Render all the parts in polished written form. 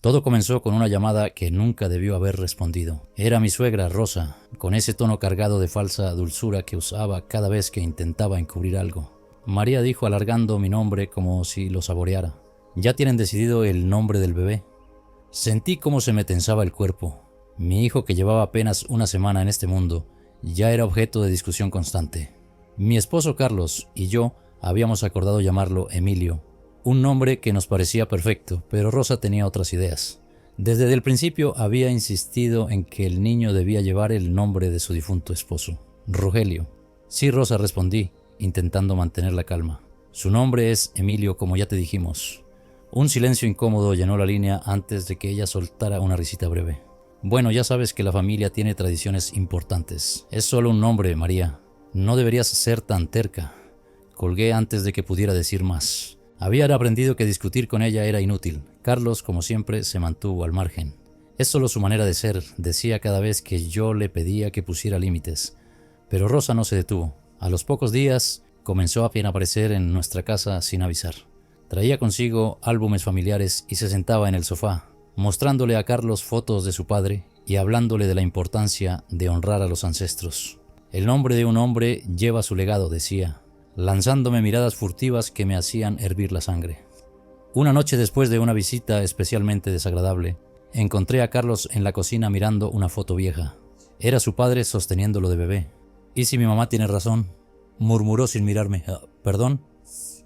Todo comenzó con una llamada que nunca debió haber respondido. Era mi suegra, Rosa, con ese tono cargado de falsa dulzura que usaba cada vez que intentaba encubrir algo. María dijo alargando mi nombre como si lo saboreara. Ya tienen decidido el nombre del bebé. Sentí cómo se me tensaba el cuerpo. Mi hijo, que llevaba apenas una semana en este mundo, ya era objeto de discusión constante. Mi esposo Carlos y yo habíamos acordado llamarlo Emilio, un nombre que nos parecía perfecto, pero Rosa tenía otras ideas. Desde el principio había insistido en que el niño debía llevar el nombre de su difunto esposo, Rogelio. Sí, Rosa, respondí, intentando mantener la calma. Su nombre es Emilio, como ya te dijimos. Un silencio incómodo llenó la línea antes de que ella soltara una risita breve. Bueno, ya sabes que la familia tiene tradiciones importantes. Es solo un nombre, María. No deberías ser tan terca. Colgué antes de que pudiera decir más. Había aprendido que discutir con ella era inútil. Carlos, como siempre, se mantuvo al margen. Es solo su manera de ser, decía cada vez que yo le pedía que pusiera límites. Pero Rosa no se detuvo. A los pocos días comenzó a aparecer en nuestra casa sin avisar. Traía consigo álbumes familiares y se sentaba en el sofá, mostrándole a Carlos fotos de su padre y hablándole de la importancia de honrar a los ancestros. El nombre de un hombre lleva su legado, decía, lanzándome miradas furtivas que me hacían hervir la sangre. Una noche después de una visita especialmente desagradable, encontré a Carlos en la cocina mirando una foto vieja. Era su padre sosteniéndolo de bebé. ¿Y si mi mamá tiene razón?, murmuró sin mirarme. ¿Perdón?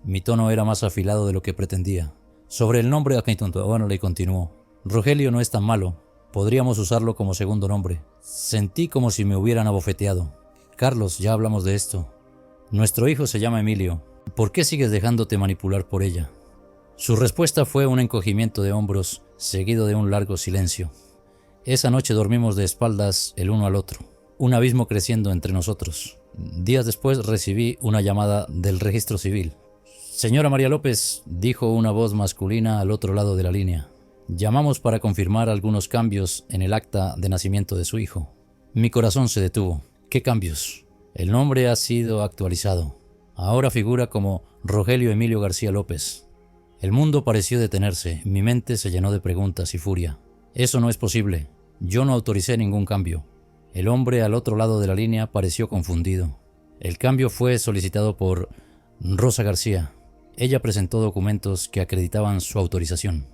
Mi tono era más afilado de lo que pretendía. Sobre el nombre, bueno, le continuó. Rogelio no es tan malo. Podríamos usarlo como segundo nombre. Sentí como si me hubieran abofeteado. Carlos, ya hablamos de esto. Nuestro hijo se llama Emilio. ¿Por qué sigues dejándote manipular por ella? Su respuesta fue un encogimiento de hombros, seguido de un largo silencio. Esa noche dormimos de espaldas el uno al otro, un abismo creciendo entre nosotros. Días después recibí una llamada del registro civil. Señora María López, dijo una voz masculina al otro lado de la línea. Llamamos para confirmar algunos cambios en el acta de nacimiento de su hijo. Mi corazón se detuvo. ¿Qué cambios? El nombre ha sido actualizado. Ahora figura como Rogelio Emilio García López. El mundo pareció detenerse. Mi mente se llenó de preguntas y furia. Eso no es posible. Yo no autoricé ningún cambio. El hombre al otro lado de la línea pareció confundido. El cambio fue solicitado por Rosa García. Ella presentó documentos que acreditaban su autorización.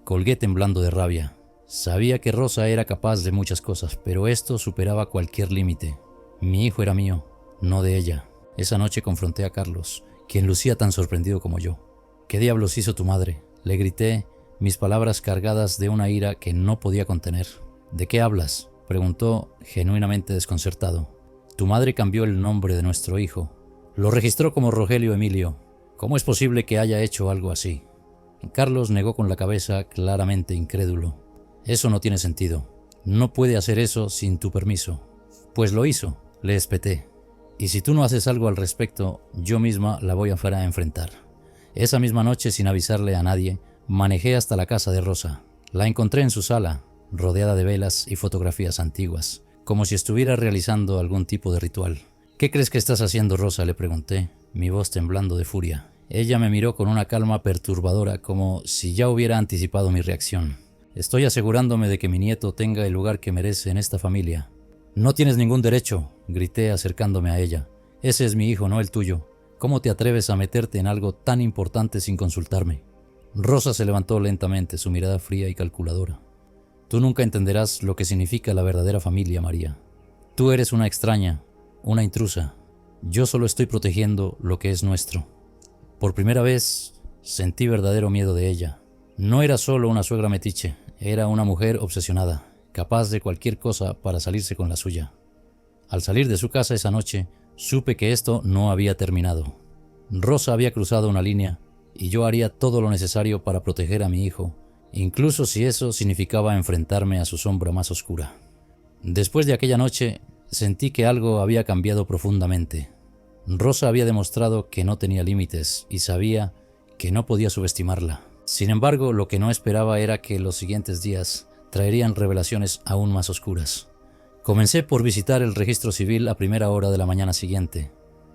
Colgué temblando de rabia. Sabía que Rosa era capaz de muchas cosas, pero esto superaba cualquier límite. Mi hijo era mío, no de ella. Esa noche confronté a Carlos, quien lucía tan sorprendido como yo. ¿Qué diablos hizo tu madre?, le grité, mis palabras cargadas de una ira que no podía contener. ¿De qué hablas?, preguntó genuinamente desconcertado. Tu madre cambió el nombre de nuestro hijo. Lo registró como Rogelio Emilio. ¿Cómo es posible que haya hecho algo así? Carlos negó con la cabeza, claramente incrédulo. Eso no tiene sentido. No puede hacer eso sin tu permiso. Pues lo hizo, le espeté. Y si tú no haces algo al respecto, yo misma la voy a enfrentar. Esa misma noche, sin avisarle a nadie, manejé hasta la casa de Rosa. La encontré en su sala, rodeada de velas y fotografías antiguas, como si estuviera realizando algún tipo de ritual. ¿Qué crees que estás haciendo, Rosa?, le pregunté, mi voz temblando de furia. Ella me miró con una calma perturbadora, como si ya hubiera anticipado mi reacción. Estoy asegurándome de que mi nieto tenga el lugar que merece en esta familia. No tienes ningún derecho, grité acercándome a ella. Ese es mi hijo, no el tuyo. ¿Cómo te atreves a meterte en algo tan importante sin consultarme? Rosa se levantó lentamente, su mirada fría y calculadora. Tú nunca entenderás lo que significa la verdadera familia, María. Tú eres una extraña, una intrusa. Yo solo estoy protegiendo lo que es nuestro. Por primera vez sentí verdadero miedo de ella. No era solo una suegra metiche, era una mujer obsesionada, capaz de cualquier cosa para salirse con la suya. Al salir de su casa esa noche, supe que esto no había terminado. Rosa había cruzado una línea y yo haría todo lo necesario para proteger a mi hijo, incluso si eso significaba enfrentarme a su sombra más oscura. Después de aquella noche, sentí que algo había cambiado profundamente. Rosa había demostrado que no tenía límites y sabía que no podía subestimarla. Sin embargo, lo que no esperaba era que los siguientes días traerían revelaciones aún más oscuras. Comencé por visitar el registro civil a primera hora de la mañana siguiente.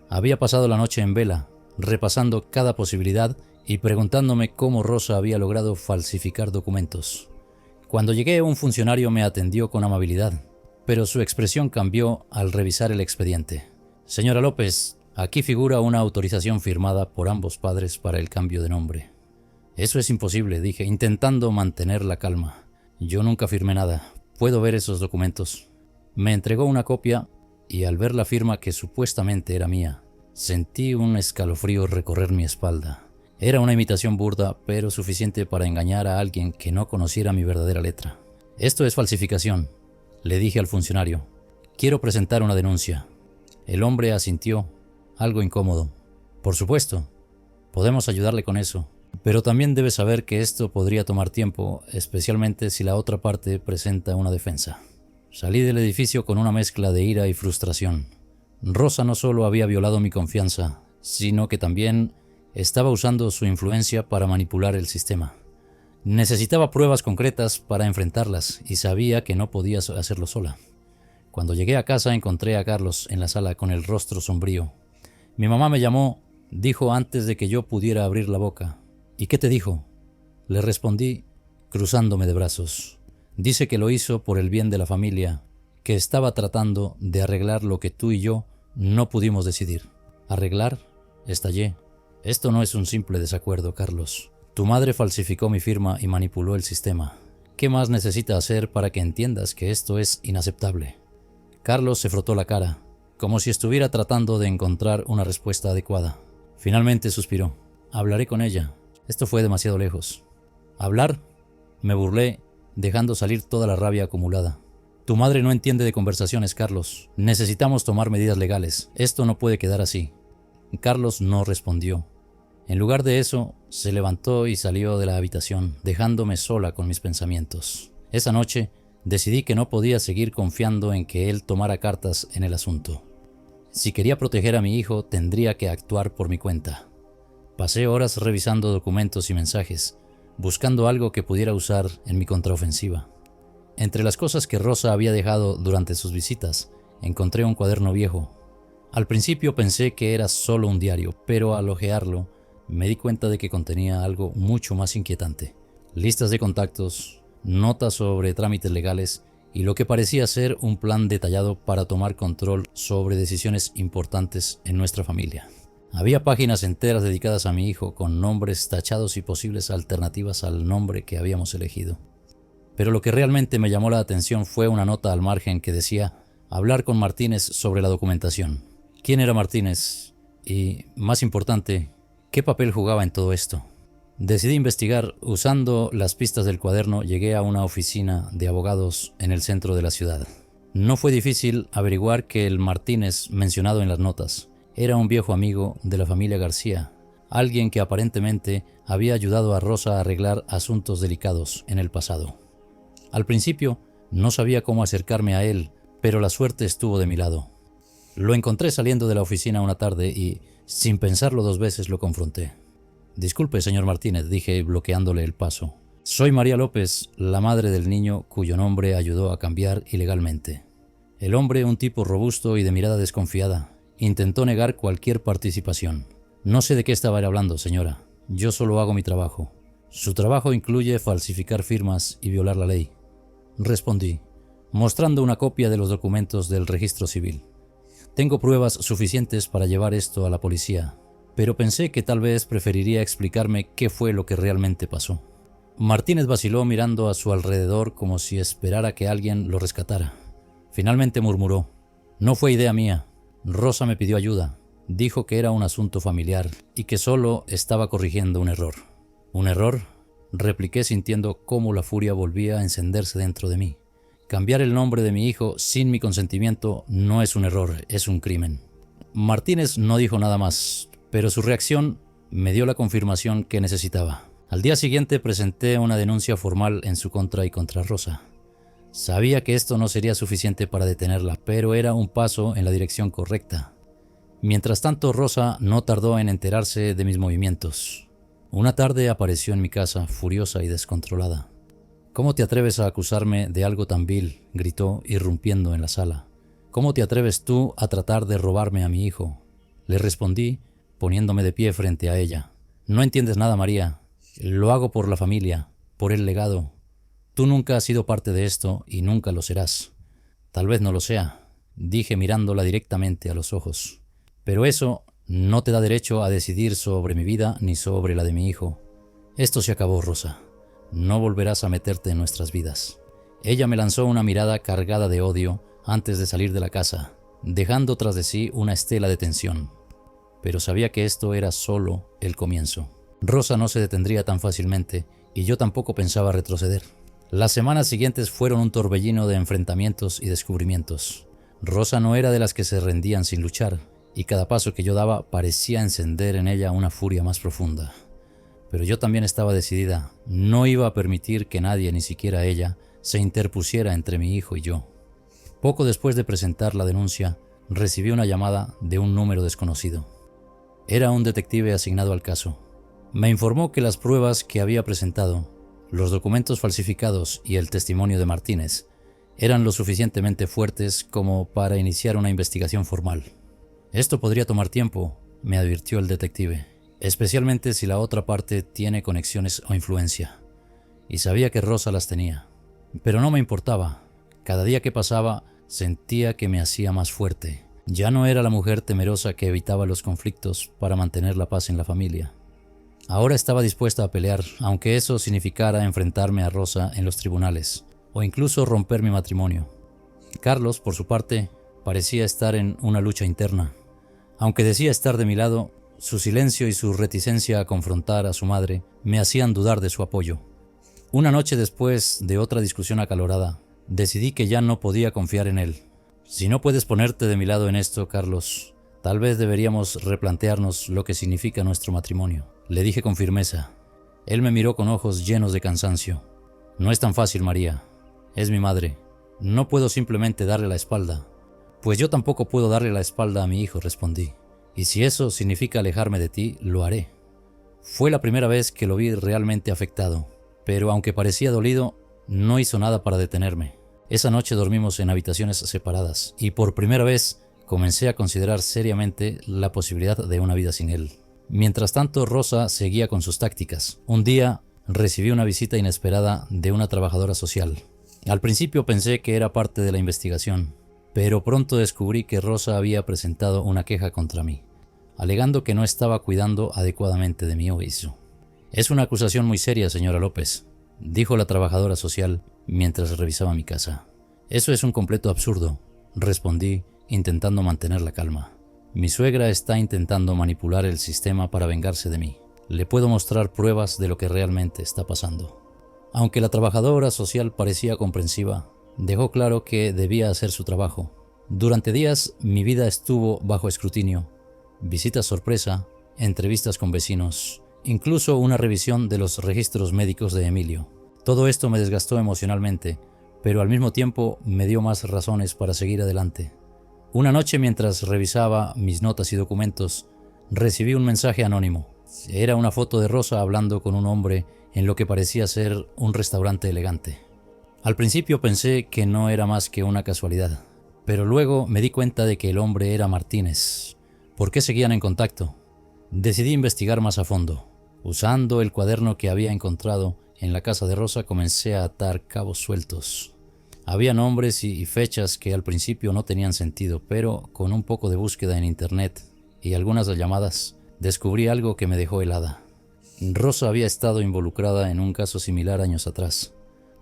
Había pasado la noche en vela, repasando cada posibilidad y preguntándome cómo Rosa había logrado falsificar documentos. Cuando llegué, un funcionario me atendió con amabilidad, pero su expresión cambió al revisar el expediente. Señora López, aquí figura una autorización firmada por ambos padres para el cambio de nombre. Eso es imposible, dije, intentando mantener la calma. Yo nunca firmé nada. ¿Puedo ver esos documentos? Me entregó una copia y al ver la firma que supuestamente era mía, sentí un escalofrío recorrer mi espalda. Era una imitación burda, pero suficiente para engañar a alguien que no conociera mi verdadera letra. Esto es falsificación, le dije al funcionario. Quiero presentar una denuncia. El hombre asintió, algo incómodo. Por supuesto, podemos ayudarle con eso. Pero también debe saber que esto podría tomar tiempo, especialmente si la otra parte presenta una defensa. Salí del edificio con una mezcla de ira y frustración. Rosa no solo había violado mi confianza, sino que también estaba usando su influencia para manipular el sistema. Necesitaba pruebas concretas para enfrentarlas y sabía que no podía hacerlo sola. Cuando llegué a casa encontré a Carlos en la sala con el rostro sombrío. Mi mamá me llamó, dijo antes de que yo pudiera abrir la boca. ¿Y qué te dijo? Le respondí, cruzándome de brazos. Dice que lo hizo por el bien de la familia, que estaba tratando de arreglar lo que tú y yo no pudimos decidir. ¿Arreglar? Estallé. Esto no es un simple desacuerdo, Carlos. Tu madre falsificó mi firma y manipuló el sistema. ¿Qué más necesita hacer para que entiendas que esto es inaceptable? Carlos se frotó la cara, como si estuviera tratando de encontrar una respuesta adecuada. Finalmente suspiró. Hablaré con ella. Esto fue demasiado lejos. ¿Hablar? Me burlé, dejando salir toda la rabia acumulada. Tu madre no entiende de conversaciones, Carlos. Necesitamos tomar medidas legales. Esto no puede quedar así. Carlos no respondió. En lugar de eso, se levantó y salió de la habitación, dejándome sola con mis pensamientos. Esa noche, decidí que no podía seguir confiando en que él tomara cartas en el asunto. Si quería proteger a mi hijo, tendría que actuar por mi cuenta. Pasé horas revisando documentos y mensajes, buscando algo que pudiera usar en mi contraofensiva. Entre las cosas que Rosa había dejado durante sus visitas, encontré un cuaderno viejo. Al principio pensé que era solo un diario, pero al hojearlo, me di cuenta de que contenía algo mucho más inquietante. Listas de contactos, notas sobre trámites legales y lo que parecía ser un plan detallado para tomar control sobre decisiones importantes en nuestra familia. Había páginas enteras dedicadas a mi hijo con nombres tachados y posibles alternativas al nombre que habíamos elegido. Pero lo que realmente me llamó la atención fue una nota al margen que decía hablar con Martínez sobre la documentación. ¿Quién era Martínez? Y, más importante, ¿qué papel jugaba en todo esto? Decidí investigar. Usando las pistas del cuaderno, llegué a una oficina de abogados en el centro de la ciudad. No fue difícil averiguar que el Martínez mencionado en las notas era un viejo amigo de la familia García, alguien que aparentemente había ayudado a Rosa a arreglar asuntos delicados en el pasado. Al principio no sabía cómo acercarme a él, pero la suerte estuvo de mi lado. Lo encontré saliendo de la oficina una tarde y, sin pensarlo dos veces, lo confronté. «Disculpe, señor Martínez», dije bloqueándole el paso. «Soy María López, la madre del niño cuyo nombre ayudó a cambiar ilegalmente». El hombre, un tipo robusto y de mirada desconfiada, intentó negar cualquier participación. «No sé de qué estaba hablando, señora. Yo solo hago mi trabajo. Su trabajo incluye falsificar firmas y violar la ley», respondí, mostrando una copia de los documentos del registro civil. «Tengo pruebas suficientes para llevar esto a la policía, pero pensé que tal vez preferiría explicarme qué fue lo que realmente pasó». Martínez vaciló mirando a su alrededor como si esperara que alguien lo rescatara. Finalmente murmuró: «No fue idea mía. Rosa me pidió ayuda. Dijo que era un asunto familiar y que solo estaba corrigiendo un error». «¿Un error?», repliqué sintiendo cómo la furia volvía a encenderse dentro de mí. Cambiar el nombre de mi hijo sin mi consentimiento no es un error, es un crimen. Martínez no dijo nada más, pero su reacción me dio la confirmación que necesitaba. Al día siguiente presenté una denuncia formal en su contra y contra Rosa. Sabía que esto no sería suficiente para detenerla, pero era un paso en la dirección correcta. Mientras tanto, Rosa no tardó en enterarse de mis movimientos. Una tarde apareció en mi casa, furiosa y descontrolada. «¿Cómo te atreves a acusarme de algo tan vil?», gritó, irrumpiendo en la sala. «¿Cómo te atreves tú a tratar de robarme a mi hijo?». Le respondí, poniéndome de pie frente a ella. «No entiendes nada, María. Lo hago por la familia, por el legado. Tú nunca has sido parte de esto y nunca lo serás. Tal vez no lo sea, dije mirándola directamente a los ojos. Pero eso no te da derecho a decidir sobre mi vida ni sobre la de mi hijo. Esto se acabó, Rosa. No volverás a meterte en nuestras vidas. Ella me lanzó una mirada cargada de odio antes de salir de la casa, dejando tras de sí una estela de tensión. Pero sabía que esto era solo el comienzo. Rosa no se detendría tan fácilmente y yo tampoco pensaba retroceder. Las semanas siguientes fueron un torbellino de enfrentamientos y descubrimientos. Rosa no era de las que se rendían sin luchar, y cada paso que yo daba parecía encender en ella una furia más profunda. Pero yo también estaba decidida. No iba a permitir que nadie, ni siquiera ella, se interpusiera entre mi hijo y yo. Poco después de presentar la denuncia, recibí una llamada de un número desconocido. Era un detective asignado al caso. Me informó que las pruebas que había presentado, los documentos falsificados y el testimonio de Martínez eran lo suficientemente fuertes como para iniciar una investigación formal. Esto podría tomar tiempo, me advirtió el detective, especialmente si la otra parte tiene conexiones o influencia. Y sabía que Rosa las tenía. Pero no me importaba. Cada día que pasaba sentía que me hacía más fuerte. Ya no era la mujer temerosa que evitaba los conflictos para mantener la paz en la familia. Ahora estaba dispuesta a pelear, aunque eso significara enfrentarme a Rosa en los tribunales, o incluso romper mi matrimonio. Carlos, por su parte, parecía estar en una lucha interna. Aunque decía estar de mi lado, su silencio y su reticencia a confrontar a su madre me hacían dudar de su apoyo. Una noche después de otra discusión acalorada, decidí que ya no podía confiar en él. Si no puedes ponerte de mi lado en esto, Carlos, tal vez deberíamos replantearnos lo que significa nuestro matrimonio, le dije con firmeza. Él me miró con ojos llenos de cansancio. No es tan fácil, María. Es mi madre. No puedo simplemente darle la espalda. Pues yo tampoco puedo darle la espalda a mi hijo, respondí. Y si eso significa alejarme de ti, lo haré. Fue la primera vez que lo vi realmente afectado, pero aunque parecía dolido, no hizo nada para detenerme. Esa noche dormimos en habitaciones separadas y por primera vez comencé a considerar seriamente la posibilidad de una vida sin él. Mientras tanto, Rosa seguía con sus tácticas. Un día recibí una visita inesperada de una trabajadora social. Al principio pensé que era parte de la investigación, pero pronto descubrí que Rosa había presentado una queja contra mí, alegando que no estaba cuidando adecuadamente de mi juicio. Es una acusación muy seria, señora López, dijo la trabajadora social mientras revisaba mi casa. Eso es un completo absurdo, respondí, intentando mantener la calma. Mi suegra está intentando manipular el sistema para vengarse de mí. Le puedo mostrar pruebas de lo que realmente está pasando. Aunque la trabajadora social parecía comprensiva, dejó claro que debía hacer su trabajo. Durante días mi vida estuvo bajo escrutinio. Visitas sorpresa, entrevistas con vecinos, incluso una revisión de los registros médicos de Emilio. Todo esto me desgastó emocionalmente, pero al mismo tiempo me dio más razones para seguir adelante. Una noche, mientras revisaba mis notas y documentos, recibí un mensaje anónimo. Era una foto de Rosa hablando con un hombre en lo que parecía ser un restaurante elegante. Al principio pensé que no era más que una casualidad, pero luego me di cuenta de que el hombre era Martínez. ¿Por qué seguían en contacto? Decidí investigar más a fondo. Usando el cuaderno que había encontrado en la casa de Rosa, comencé a atar cabos sueltos. Había nombres y fechas que al principio no tenían sentido, pero con un poco de búsqueda en internet y algunas llamadas, descubrí algo que me dejó helada. Rosa había estado involucrada en un caso similar años atrás.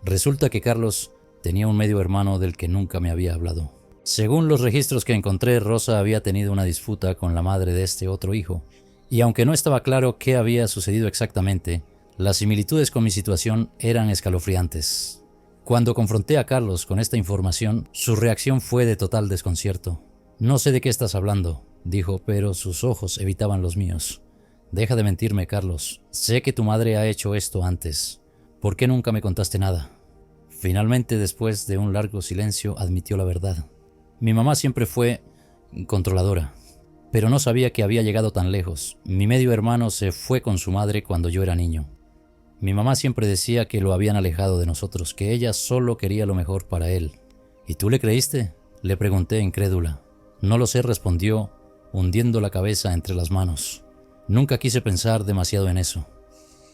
Resulta que Carlos tenía un medio hermano del que nunca me había hablado. Según los registros que encontré, Rosa había tenido una disputa con la madre de este otro hijo, y aunque no estaba claro qué había sucedido exactamente, las similitudes con mi situación eran escalofriantes. Cuando confronté a Carlos con esta información, su reacción fue de total desconcierto. «No sé de qué estás hablando», dijo, pero sus ojos evitaban los míos. «Deja de mentirme, Carlos. Sé que tu madre ha hecho esto antes. ¿Por qué nunca me contaste nada?» Finalmente, después de un largo silencio, admitió la verdad. Mi mamá siempre fue controladora, pero no sabía que había llegado tan lejos. Mi medio hermano se fue con su madre cuando yo era niño. Mi mamá siempre decía que lo habían alejado de nosotros, que ella solo quería lo mejor para él. ¿Y tú le creíste?, le pregunté incrédula. No lo sé, respondió, hundiendo la cabeza entre las manos. Nunca quise pensar demasiado en eso.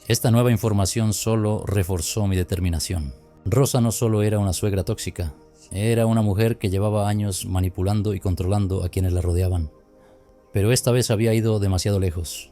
Esta nueva información solo reforzó mi determinación. Rosa no solo era una suegra tóxica, era una mujer que llevaba años manipulando y controlando a quienes la rodeaban. Pero esta vez había ido demasiado lejos.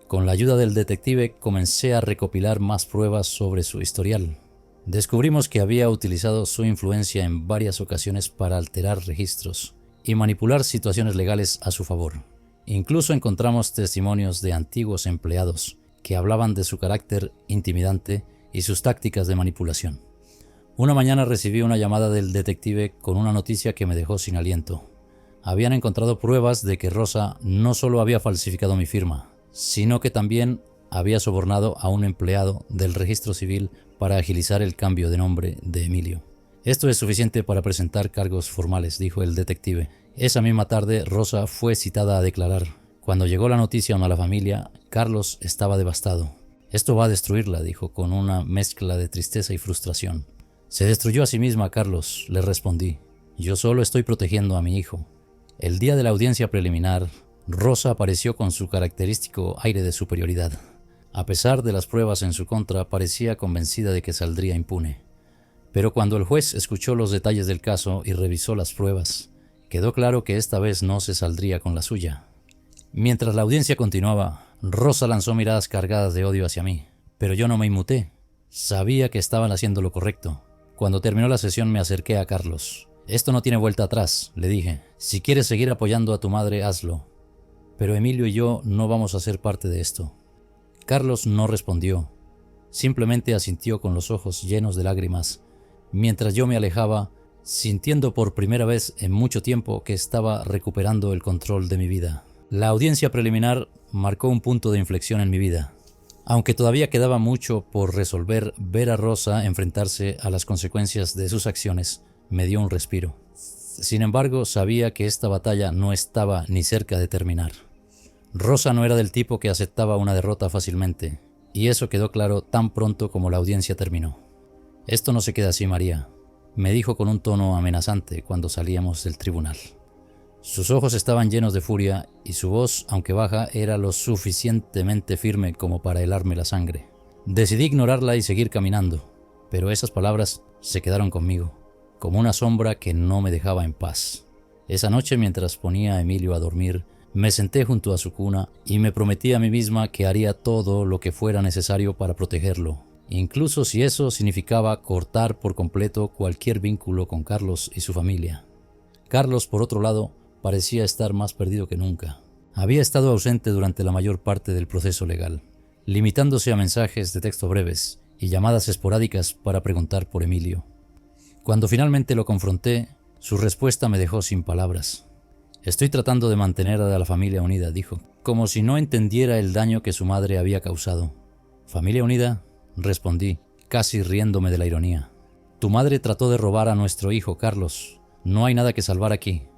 Con la ayuda del detective comencé a recopilar más pruebas sobre su historial. Descubrimos que había utilizado su influencia en varias ocasiones para alterar registros y manipular situaciones legales a su favor. Incluso encontramos testimonios de antiguos empleados que hablaban de su carácter intimidante y sus tácticas de manipulación. Una mañana recibí una llamada del detective con una noticia que me dejó sin aliento. Habían encontrado pruebas de que Rosa no solo había falsificado mi firma, sino que también había sobornado a un empleado del registro civil para agilizar el cambio de nombre de Emilio. Esto es suficiente para presentar cargos formales, dijo el detective. Esa misma tarde, Rosa fue citada a declarar. Cuando llegó la noticia a la familia, Carlos estaba devastado. Esto va a destruirla, dijo con una mezcla de tristeza y frustración. Se destruyó a sí misma, Carlos, le respondí. Yo solo estoy protegiendo a mi hijo. El día de la audiencia preliminar, Rosa apareció con su característico aire de superioridad. A pesar de las pruebas en su contra, parecía convencida de que saldría impune. Pero cuando el juez escuchó los detalles del caso y revisó las pruebas, quedó claro que esta vez no se saldría con la suya. Mientras la audiencia continuaba, Rosa lanzó miradas cargadas de odio hacia mí, pero yo no me inmuté. Sabía que estaban haciendo lo correcto. Cuando terminó la sesión me acerqué a Carlos. Esto no tiene vuelta atrás, le dije. Si quieres seguir apoyando a tu madre, hazlo. Pero Emilio y yo no vamos a ser parte de esto. Carlos no respondió. Simplemente asintió con los ojos llenos de lágrimas, mientras yo me alejaba, sintiendo por primera vez en mucho tiempo que estaba recuperando el control de mi vida. La audiencia preliminar marcó un punto de inflexión en mi vida. Aunque todavía quedaba mucho por resolver, ver a Rosa enfrentarse a las consecuencias de sus acciones me dio un respiro. Sin embargo, sabía que esta batalla no estaba ni cerca de terminar. Rosa no era del tipo que aceptaba una derrota fácilmente, y eso quedó claro tan pronto como la audiencia terminó. «Esto no se queda así, María», me dijo con un tono amenazante cuando salíamos del tribunal. Sus ojos estaban llenos de furia y su voz, aunque baja, era lo suficientemente firme como para helarme la sangre. Decidí ignorarla y seguir caminando, pero esas palabras se quedaron conmigo, como una sombra que no me dejaba en paz. Esa noche, mientras ponía a Emilio a dormir, me senté junto a su cuna y me prometí a mí misma que haría todo lo que fuera necesario para protegerlo, incluso si eso significaba cortar por completo cualquier vínculo con Carlos y su familia. Carlos, por otro lado, parecía estar más perdido que nunca. Había estado ausente durante la mayor parte del proceso legal, limitándose a mensajes de texto breves y llamadas esporádicas para preguntar por Emilio. Cuando finalmente lo confronté, su respuesta me dejó sin palabras. «Estoy tratando de mantener a la familia unida», dijo, como si no entendiera el daño que su madre había causado. «¿Familia unida?», respondí, casi riéndome de la ironía. «Tu madre trató de robar a nuestro hijo, Carlos. No hay nada que salvar aquí.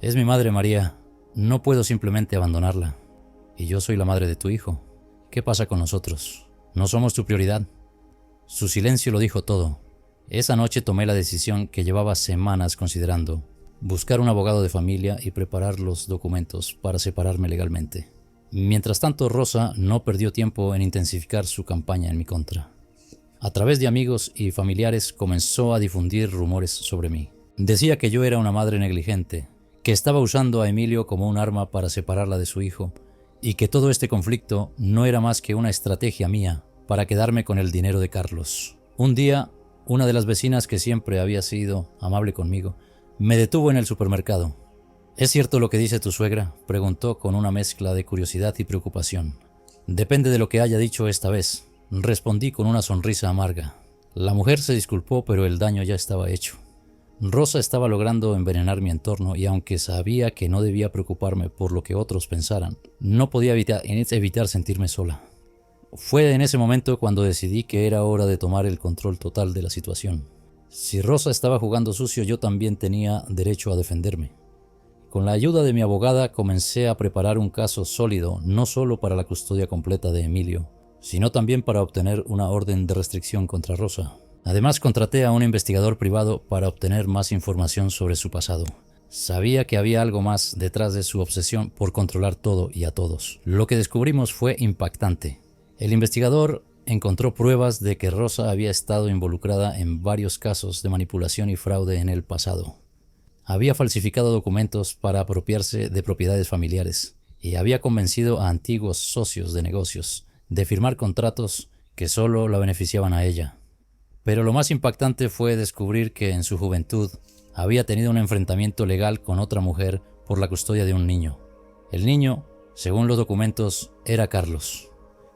Es mi madre, María. No puedo simplemente abandonarla. Y yo soy la madre de tu hijo. ¿Qué pasa con nosotros? ¿No somos tu prioridad?». Su silencio lo dijo todo. Esa noche tomé la decisión que llevaba semanas considerando: buscar un abogado de familia y preparar los documentos para separarme legalmente. Mientras tanto, Rosa no perdió tiempo en intensificar su campaña en mi contra. A través de amigos y familiares comenzó a difundir rumores sobre mí. Decía que yo era una madre negligente, que estaba usando a Emilio como un arma para separarla de su hijo, y que todo este conflicto no era más que una estrategia mía para quedarme con el dinero de Carlos. Un día, una de las vecinas, que siempre había sido amable conmigo, me detuvo en el supermercado. «¿Es cierto lo que dice tu suegra?», preguntó con una mezcla de curiosidad y preocupación. «Depende de lo que haya dicho esta vez», respondí con una sonrisa amarga. La mujer se disculpó, pero el daño ya estaba hecho. Rosa estaba logrando envenenar mi entorno, y aunque sabía que no debía preocuparme por lo que otros pensaran, no podía evitar sentirme sola. Fue en ese momento cuando decidí que era hora de tomar el control total de la situación. Si Rosa estaba jugando sucio, yo también tenía derecho a defenderme. Con la ayuda de mi abogada comencé a preparar un caso sólido, no solo para la custodia completa de Emilio, sino también para obtener una orden de restricción contra Rosa. Además, contraté a un investigador privado para obtener más información sobre su pasado. Sabía que había algo más detrás de su obsesión por controlar todo y a todos. Lo que descubrimos fue impactante. El investigador encontró pruebas de que Rosa había estado involucrada en varios casos de manipulación y fraude en el pasado. Había falsificado documentos para apropiarse de propiedades familiares y había convencido a antiguos socios de negocios de firmar contratos que solo la beneficiaban a ella. Pero lo más impactante fue descubrir que en su juventud había tenido un enfrentamiento legal con otra mujer por la custodia de un niño. El niño, según los documentos, era Carlos.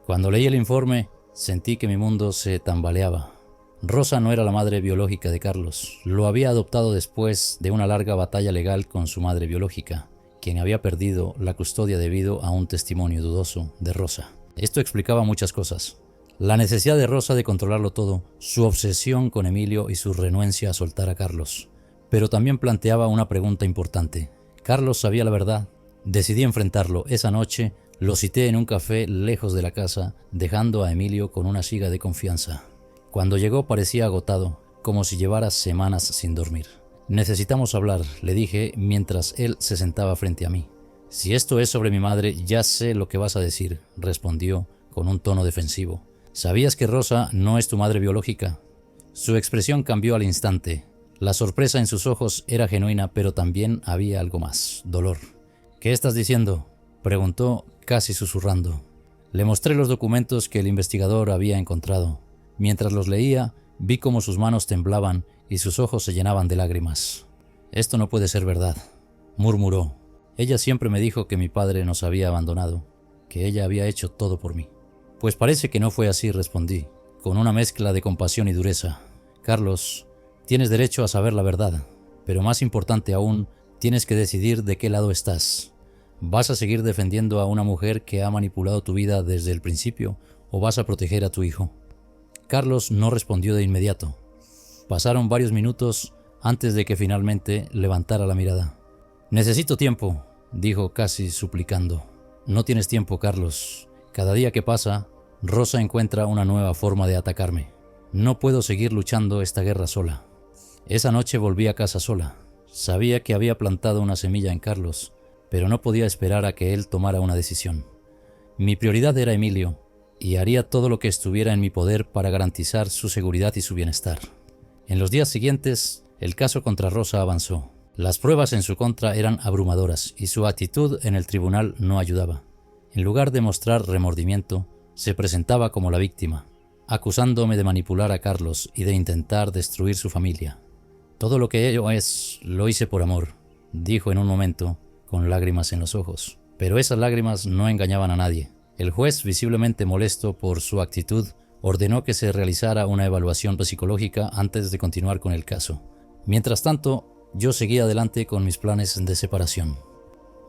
Cuando leí el informe, sentí que mi mundo se tambaleaba. Rosa no era la madre biológica de Carlos. Lo había adoptado después de una larga batalla legal con su madre biológica, quien había perdido la custodia debido a un testimonio dudoso de Rosa. Esto explicaba muchas cosas. La necesidad de Rosa de controlarlo todo, su obsesión con Emilio y su renuencia a soltar a Carlos. Pero también planteaba una pregunta importante. ¿Carlos sabía la verdad? Decidí enfrentarlo. Esa noche lo cité en un café lejos de la casa, dejando a Emilio con una siga de confianza. Cuando llegó parecía agotado, como si llevara semanas sin dormir. «Necesitamos hablar», le dije mientras él se sentaba frente a mí. «Si esto es sobre mi madre, ya sé lo que vas a decir», respondió con un tono defensivo. «¿Sabías que Rosa no es tu madre biológica?». Su expresión cambió al instante. La sorpresa en sus ojos era genuina, pero también había algo más: dolor. «¿Qué estás diciendo?», preguntó casi susurrando. Le mostré los documentos que el investigador había encontrado. Mientras los leía, vi cómo sus manos temblaban y sus ojos se llenaban de lágrimas. «Esto no puede ser verdad», murmuró. «Ella siempre me dijo que mi padre nos había abandonado, que ella había hecho todo por mí». «Pues parece que no fue así», respondí, con una mezcla de compasión y dureza. «Carlos, tienes derecho a saber la verdad, pero más importante aún, tienes que decidir de qué lado estás. ¿Vas a seguir defendiendo a una mujer que ha manipulado tu vida desde el principio o vas a proteger a tu hijo?». Carlos no respondió de inmediato. Pasaron varios minutos antes de que finalmente levantara la mirada. «Necesito tiempo», dijo casi suplicando. «No tienes tiempo, Carlos. Cada día que pasa, Rosa encuentra una nueva forma de atacarme. No puedo seguir luchando esta guerra sola». Esa noche volví a casa sola. Sabía que había plantado una semilla en Carlos, pero no podía esperar a que él tomara una decisión. Mi prioridad era Emilio, y haría todo lo que estuviera en mi poder para garantizar su seguridad y su bienestar. En los días siguientes, el caso contra Rosa avanzó. Las pruebas en su contra eran abrumadoras y su actitud en el tribunal no ayudaba. En lugar de mostrar remordimiento, se presentaba como la víctima, acusándome de manipular a Carlos y de intentar destruir su familia. «Todo lo que ello es, lo hice por amor», dijo en un momento, con lágrimas en los ojos. Pero esas lágrimas no engañaban a nadie. El juez, visiblemente molesto por su actitud, ordenó que se realizara una evaluación psicológica antes de continuar con el caso. Mientras tanto, yo seguía adelante con mis planes de separación.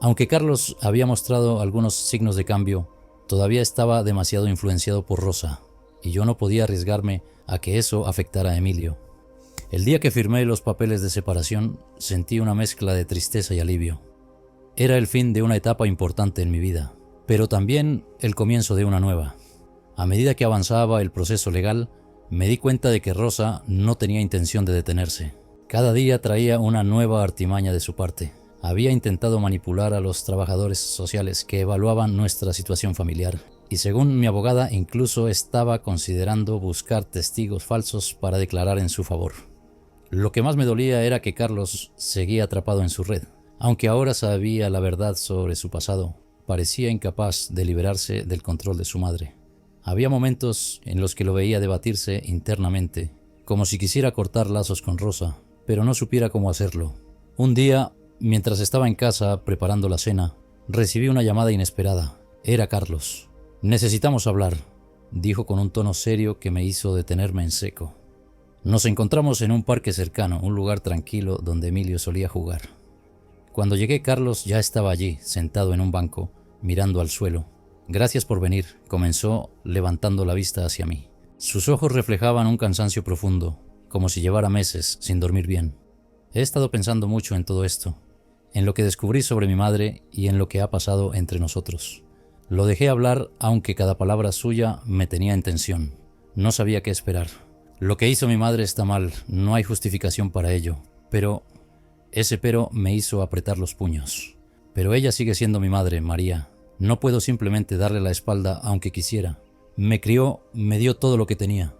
Aunque Carlos había mostrado algunos signos de cambio, todavía estaba demasiado influenciado por Rosa, y yo no podía arriesgarme a que eso afectara a Emilio. El día que firmé los papeles de separación, sentí una mezcla de tristeza y alivio. Era el fin de una etapa importante en mi vida, pero también el comienzo de una nueva. A medida que avanzaba el proceso legal, me di cuenta de que Rosa no tenía intención de detenerse. Cada día traía una nueva artimaña de su parte. Había intentado manipular a los trabajadores sociales que evaluaban nuestra situación familiar, y según mi abogada, incluso estaba considerando buscar testigos falsos para declarar en su favor. Lo que más me dolía era que Carlos seguía atrapado en su red. Aunque ahora sabía la verdad sobre su pasado, parecía incapaz de liberarse del control de su madre. Había momentos en los que lo veía debatirse internamente, como si quisiera cortar lazos con Rosa, pero no supiera cómo hacerlo. Un día, mientras estaba en casa preparando la cena, recibí una llamada inesperada. Era Carlos. «Necesitamos hablar», dijo con un tono serio que me hizo detenerme en seco. Nos encontramos en un parque cercano, un lugar tranquilo donde Emilio solía jugar. Cuando llegué, Carlos ya estaba allí, sentado en un banco, mirando al suelo. «Gracias por venir», comenzó levantando la vista hacia mí. Sus ojos reflejaban un cansancio profundo, como si llevara meses sin dormir bien. «He estado pensando mucho en todo esto, en lo que descubrí sobre mi madre y en lo que ha pasado entre nosotros». Lo dejé hablar, aunque cada palabra suya me tenía en tensión. No sabía qué esperar. «Lo que hizo mi madre está mal, no hay justificación para ello, pero...». Ese pero me hizo apretar los puños. «Pero ella sigue siendo mi madre, María. No puedo simplemente darle la espalda aunque quisiera. Me crió, me dio todo lo que tenía.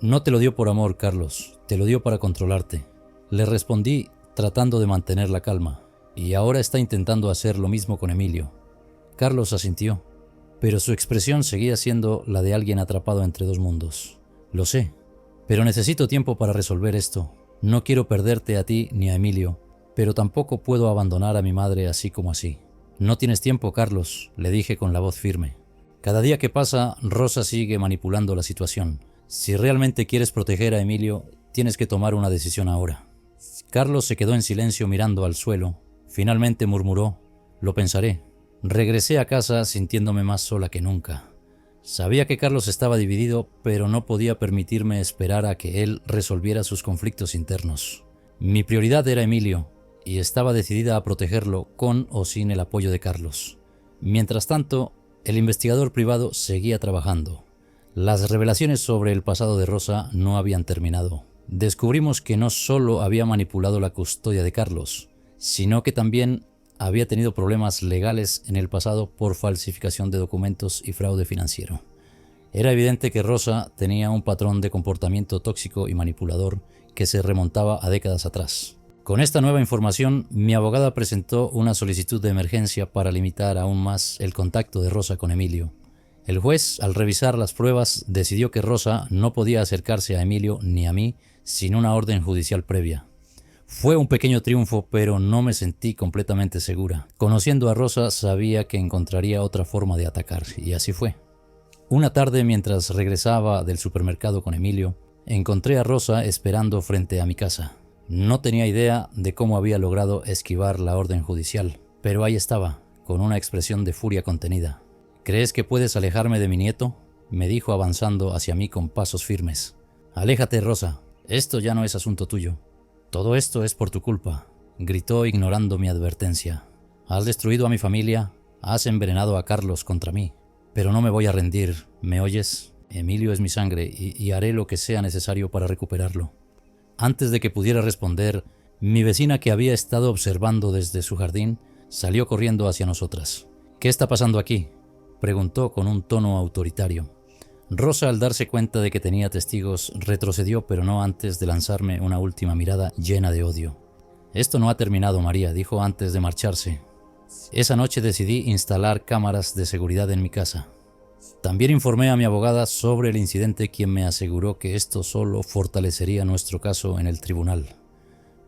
No te lo dio por amor, Carlos, te lo dio para controlarte. Le respondí tratando de mantener la calma, y ahora está intentando hacer lo mismo con Emilio. Carlos asintió, pero su expresión seguía siendo la de alguien atrapado entre dos mundos. Lo sé, pero necesito tiempo para resolver esto. No quiero perderte a ti ni a Emilio, pero tampoco puedo abandonar a mi madre así como así. No tienes tiempo, Carlos, le dije con la voz firme. Cada día que pasa, Rosa sigue manipulando la situación. Si realmente quieres proteger a Emilio, tienes que tomar una decisión ahora. Carlos se quedó en silencio mirando al suelo. Finalmente murmuró: lo pensaré. Regresé a casa sintiéndome más sola que nunca. Sabía que Carlos estaba dividido, pero no podía permitirme esperar a que él resolviera sus conflictos internos. Mi prioridad era Emilio, y estaba decidida a protegerlo con o sin el apoyo de Carlos. Mientras tanto, el investigador privado seguía trabajando. Las revelaciones sobre el pasado de Rosa no habían terminado. Descubrimos que no solo había manipulado la custodia de Carlos, sino que también había tenido problemas legales en el pasado por falsificación de documentos y fraude financiero. Era evidente que Rosa tenía un patrón de comportamiento tóxico y manipulador que se remontaba a décadas atrás. Con esta nueva información, mi abogada presentó una solicitud de emergencia para limitar aún más el contacto de Rosa con Emilio. El juez, al revisar las pruebas, decidió que Rosa no podía acercarse a Emilio ni a mí sin una orden judicial previa. Fue un pequeño triunfo, pero no me sentí completamente segura. Conociendo a Rosa, sabía que encontraría otra forma de atacar, y así fue. Una tarde, mientras regresaba del supermercado con Emilio, encontré a Rosa esperando frente a mi casa. No tenía idea de cómo había logrado esquivar la orden judicial, pero ahí estaba, con una expresión de furia contenida. ¿Crees que puedes alejarme de mi nieto?, me dijo avanzando hacia mí con pasos firmes. Aléjate, Rosa, esto ya no es asunto tuyo. Todo esto es por tu culpa, gritó ignorando mi advertencia. Has destruido a mi familia, has envenenado a Carlos contra mí, pero no me voy a rendir, ¿me oyes? Emilio es mi sangre y haré lo que sea necesario para recuperarlo. Antes de que pudiera responder, mi vecina, que había estado observando desde su jardín, salió corriendo hacia nosotras. ¿Qué está pasando aquí?, preguntó con un tono autoritario. Rosa, al darse cuenta de que tenía testigos, retrocedió, pero no antes de lanzarme una última mirada llena de odio. Esto no ha terminado, María, dijo antes de marcharse. Esa noche decidí instalar cámaras de seguridad en mi casa. También informé a mi abogada sobre el incidente, quien me aseguró que esto solo fortalecería nuestro caso en el tribunal.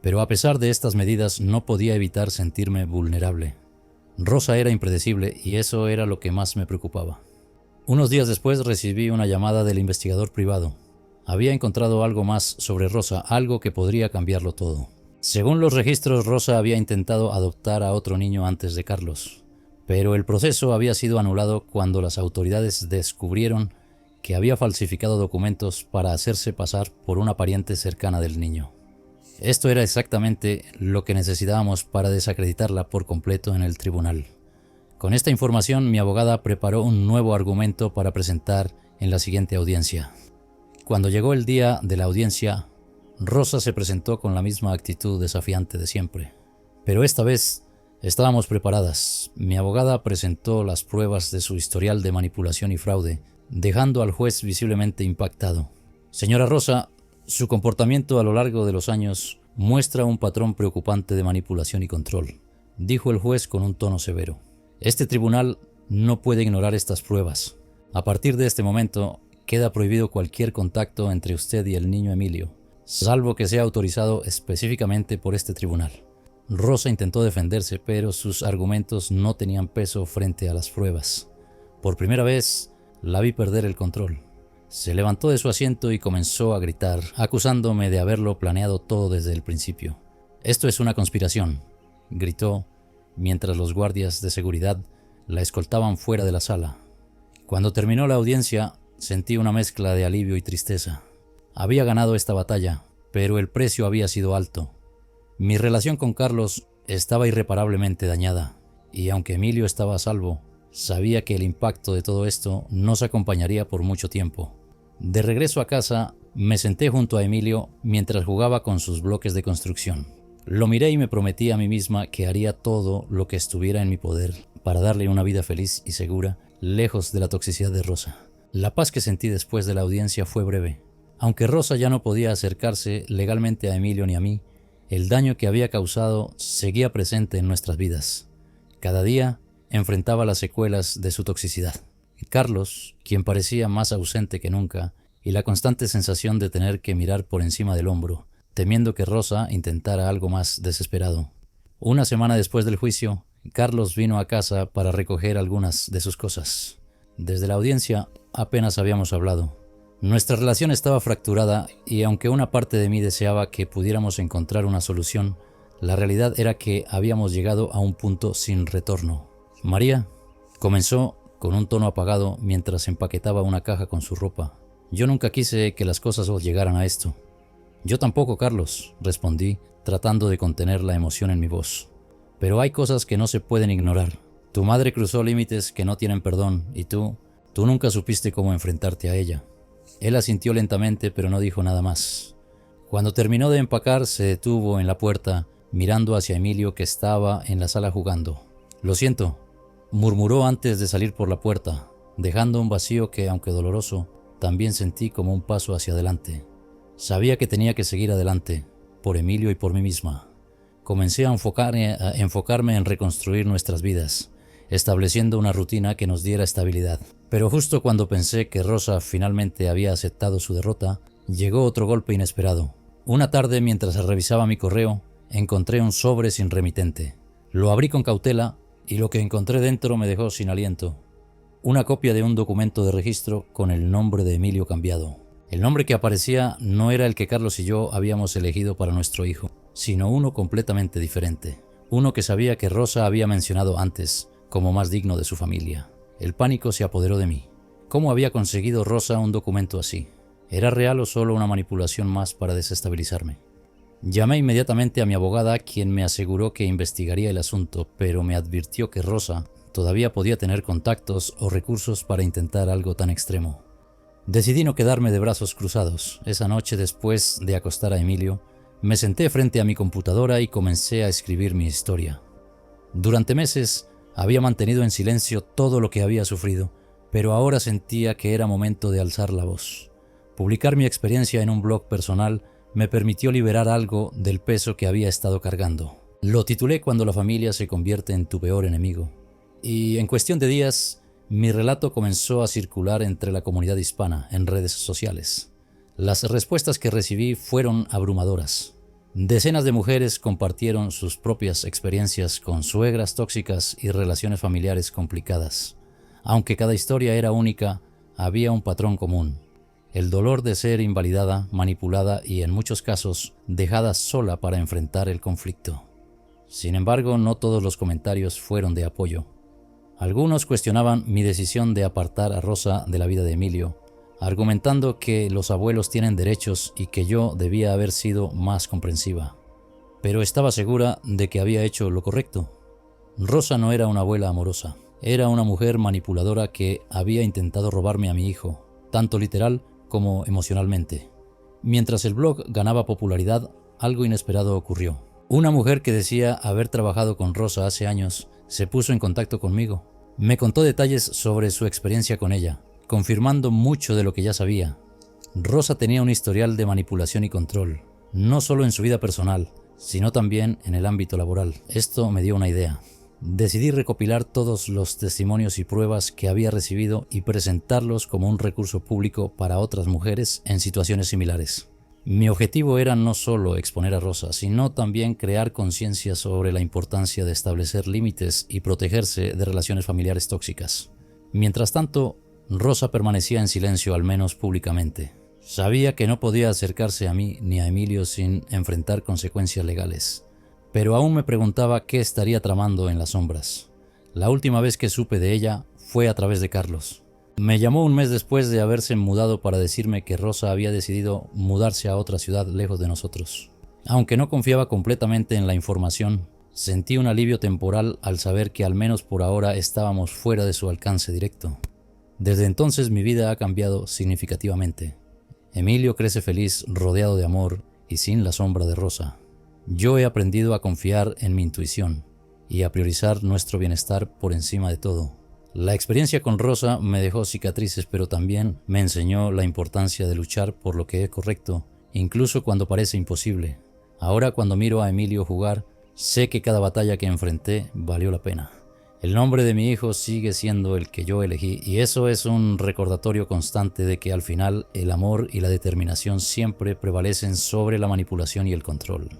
Pero a pesar de estas medidas, no podía evitar sentirme vulnerable. Rosa era impredecible y eso era lo que más me preocupaba. Unos días después recibí una llamada del investigador privado. Había encontrado algo más sobre Rosa, algo que podría cambiarlo todo. Según los registros, Rosa había intentado adoptar a otro niño antes de Carlos. Pero el proceso había sido anulado cuando las autoridades descubrieron que había falsificado documentos para hacerse pasar por una pariente cercana del niño. Esto era exactamente lo que necesitábamos para desacreditarla por completo en el tribunal. Con esta información, mi abogada preparó un nuevo argumento para presentar en la siguiente audiencia. Cuando llegó el día de la audiencia, Rosa se presentó con la misma actitud desafiante de siempre. Pero esta vez estábamos preparadas. Mi abogada presentó las pruebas de su historial de manipulación y fraude, dejando al juez visiblemente impactado. Señora Rosa, su comportamiento a lo largo de los años muestra un patrón preocupante de manipulación y control, dijo el juez con un tono severo. Este tribunal no puede ignorar estas pruebas. A partir de este momento, queda prohibido cualquier contacto entre usted y el niño Emilio, salvo que sea autorizado específicamente por este tribunal. Rosa intentó defenderse, pero sus argumentos no tenían peso frente a las pruebas. Por primera vez, la vi perder el control. Se levantó de su asiento y comenzó a gritar, acusándome de haberlo planeado todo desde el principio. «Esto es una conspiración», gritó, mientras los guardias de seguridad la escoltaban fuera de la sala. Cuando terminó la audiencia, sentí una mezcla de alivio y tristeza. Había ganado esta batalla, pero el precio había sido alto. Mi relación con Carlos estaba irreparablemente dañada, y aunque Emilio estaba a salvo, sabía que el impacto de todo esto nos acompañaría por mucho tiempo. De regreso a casa, me senté junto a Emilio mientras jugaba con sus bloques de construcción. Lo miré y me prometí a mí misma que haría todo lo que estuviera en mi poder para darle una vida feliz y segura, lejos de la toxicidad de Rosa. La paz que sentí después de la audiencia fue breve. Aunque Rosa ya no podía acercarse legalmente a Emilio ni a mí, el daño que había causado seguía presente en nuestras vidas. Cada día enfrentaba las secuelas de su toxicidad. Carlos, quien parecía más ausente que nunca, y la constante sensación de tener que mirar por encima del hombro, temiendo que Rosa intentara algo más desesperado. Una semana después del juicio, Carlos vino a casa para recoger algunas de sus cosas. Desde la audiencia apenas habíamos hablado. Nuestra relación estaba fracturada y aunque una parte de mí deseaba que pudiéramos encontrar una solución, la realidad era que habíamos llegado a un punto sin retorno. María comenzó con un tono apagado mientras empaquetaba una caja con su ropa. Yo nunca quise que las cosas llegaran a esto. Yo tampoco, Carlos, respondí, tratando de contener la emoción en mi voz. Pero hay cosas que no se pueden ignorar. Tu madre cruzó límites que no tienen perdón y tú nunca supiste cómo enfrentarte a ella. Él asintió lentamente, pero no dijo nada más. Cuando terminó de empacar, se detuvo en la puerta, mirando hacia Emilio, que estaba en la sala jugando. Lo siento, murmuró antes de salir por la puerta, dejando un vacío que, aunque doloroso, también sentí como un paso hacia adelante. Sabía que tenía que seguir adelante, por Emilio y por mí misma. Comencé a enfocarme en reconstruir nuestras vidas, estableciendo una rutina que nos diera estabilidad. Pero justo cuando pensé que Rosa finalmente había aceptado su derrota, llegó otro golpe inesperado. Una tarde, mientras revisaba mi correo, encontré un sobre sin remitente. Lo abrí con cautela y lo que encontré dentro me dejó sin aliento. Una copia de un documento de registro con el nombre de Emilio cambiado. El nombre que aparecía no era el que Carlos y yo habíamos elegido para nuestro hijo, sino uno completamente diferente. Uno que sabía que Rosa había mencionado antes, como más digno de su familia. El pánico se apoderó de mí. ¿Cómo había conseguido Rosa un documento así? ¿Era real o solo una manipulación más para desestabilizarme? Llamé inmediatamente a mi abogada, quien me aseguró que investigaría el asunto, pero me advirtió que Rosa todavía podía tener contactos o recursos para intentar algo tan extremo. Decidí no quedarme de brazos cruzados. Esa noche, después de acostar a Emilio, me senté frente a mi computadora y comencé a escribir mi historia. Durante meses había mantenido en silencio todo lo que había sufrido, pero ahora sentía que era momento de alzar la voz. Publicar mi experiencia en un blog personal me permitió liberar algo del peso que había estado cargando. Lo titulé Cuando la familia se convierte en tu peor enemigo. Y en cuestión de días, mi relato comenzó a circular entre la comunidad hispana en redes sociales. Las respuestas que recibí fueron abrumadoras. Decenas de mujeres compartieron sus propias experiencias con suegras tóxicas y relaciones familiares complicadas. Aunque cada historia era única, había un patrón común: el dolor de ser invalidada, manipulada y, en muchos casos, dejada sola para enfrentar el conflicto. Sin embargo, no todos los comentarios fueron de apoyo. Algunos cuestionaban mi decisión de apartar a Rosa de la vida de Emilio, argumentando que los abuelos tienen derechos y que yo debía haber sido más comprensiva. Pero estaba segura de que había hecho lo correcto. Rosa no era una abuela amorosa, era una mujer manipuladora que había intentado robarme a mi hijo, tanto literal como emocionalmente. Mientras el blog ganaba popularidad, algo inesperado ocurrió. Una mujer que decía haber trabajado con Rosa hace años se puso en contacto conmigo. Me contó detalles sobre su experiencia con ella, confirmando mucho de lo que ya sabía. Rosa tenía un historial de manipulación y control, no solo en su vida personal, sino también en el ámbito laboral. Esto me dio una idea. Decidí recopilar todos los testimonios y pruebas que había recibido y presentarlos como un recurso público para otras mujeres en situaciones similares. Mi objetivo era no solo exponer a Rosa, sino también crear conciencia sobre la importancia de establecer límites y protegerse de relaciones familiares tóxicas. Mientras tanto, Rosa permanecía en silencio, al menos públicamente. Sabía que no podía acercarse a mí ni a Emilio sin enfrentar consecuencias legales, pero aún me preguntaba qué estaría tramando en las sombras. La última vez que supe de ella fue a través de Carlos. Me llamó un mes después de haberse mudado para decirme que Rosa había decidido mudarse a otra ciudad lejos de nosotros. Aunque no confiaba completamente en la información, sentí un alivio temporal al saber que al menos por ahora estábamos fuera de su alcance directo. Desde entonces mi vida ha cambiado significativamente. Emilio crece feliz, rodeado de amor y sin la sombra de Rosa. Yo he aprendido a confiar en mi intuición y a priorizar nuestro bienestar por encima de todo. La experiencia con Rosa me dejó cicatrices, pero también me enseñó la importancia de luchar por lo que es correcto, incluso cuando parece imposible. Ahora, cuando miro a Emilio jugar, sé que cada batalla que enfrenté valió la pena. El nombre de mi hijo sigue siendo el que yo elegí, y eso es un recordatorio constante de que al final el amor y la determinación siempre prevalecen sobre la manipulación y el control.